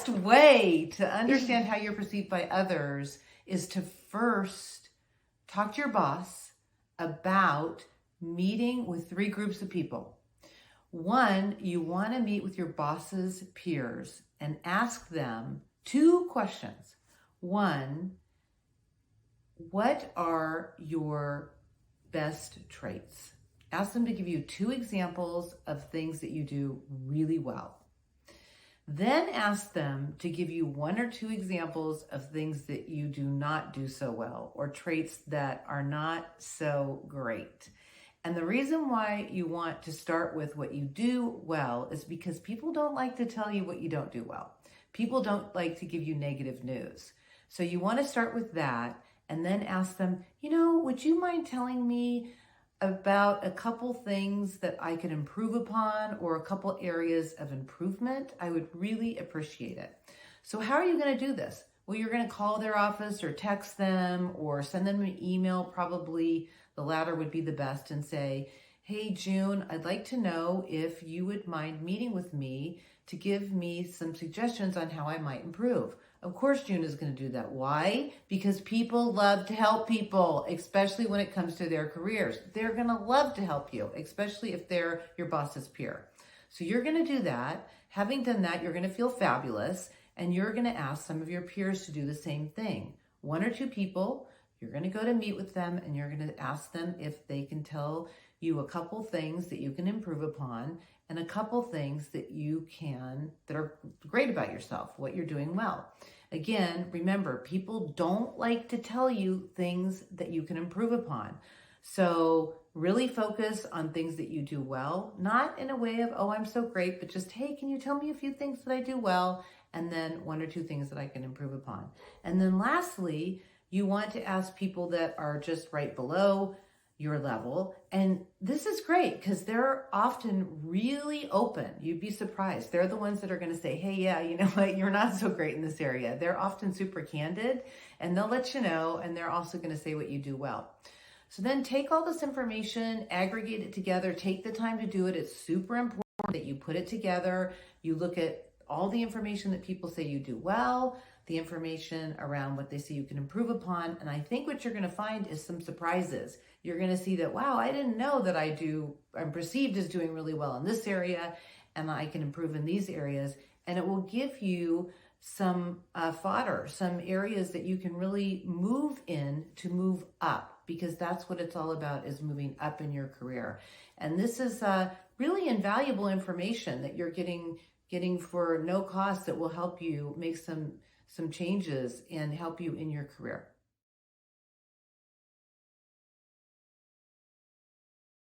best way to understand how you're perceived by others is to first talk to your boss about meeting with 3 groups of people. One, you want to meet with your boss's peers and ask them 2 questions. One, what are your best traits? Ask them to give you 2 examples of things that you do really well. Then ask them to give you 1 or 2 examples of things that you do not do so well, or traits that are not so great. And the reason why you want to start with what you do well is because people don't like to tell you what you don't do well. People don't like to give you negative news. So you want to start with that and then ask them, would you mind telling me about a couple things that I could improve upon or a couple areas of improvement? I would really appreciate it. So how are you going to do this? Well, you're going to call their office or text them or send them an email. Probably the latter would be the best, and say, hey, June, I'd like to know if you would mind meeting with me to give me some suggestions on how I might improve. Of course, June is going to do that. Why? Because people love to help people, especially when it comes to their careers. They're going to love to help you, especially if they're your boss's peer. So you're going to do that. Having done that, you're going to feel fabulous, and you're going to ask some of your peers to do the same thing. 1 or 2 people, you're going to go to meet with them, and you're going to ask them if they can tell you a couple things that you can improve upon and a couple things that are great about yourself, what you're doing well. Again, remember, people don't like to tell you things that you can improve upon. So really focus on things that you do well, not in a way of, oh, I'm so great, but just, hey, can you tell me a few things that I do well? And then 1 or 2 things that I can improve upon. And then lastly, you want to ask people that are just right below your level. And this is great because they're often really open. You'd be surprised. They're the ones that are going to say, hey, yeah, you know what? You're not so great in this area. They're often super candid, and they'll let you know. And they're also going to say what you do well. So then take all this information, aggregate it together, take the time to do it. It's super important that you put it together. You look at all the information that people say you do well, the information around what they say you can improve upon. And I think what you're going to find is some surprises. You're going to see that, wow, I didn't know that I'm perceived as doing really well in this area, and I can improve in these areas. And it will give you some fodder, some areas that you can really move in to move up, because that's what it's all about, is moving up in your career. And this is really invaluable information that you're getting for no cost, that will help you make some changes and help you in your career.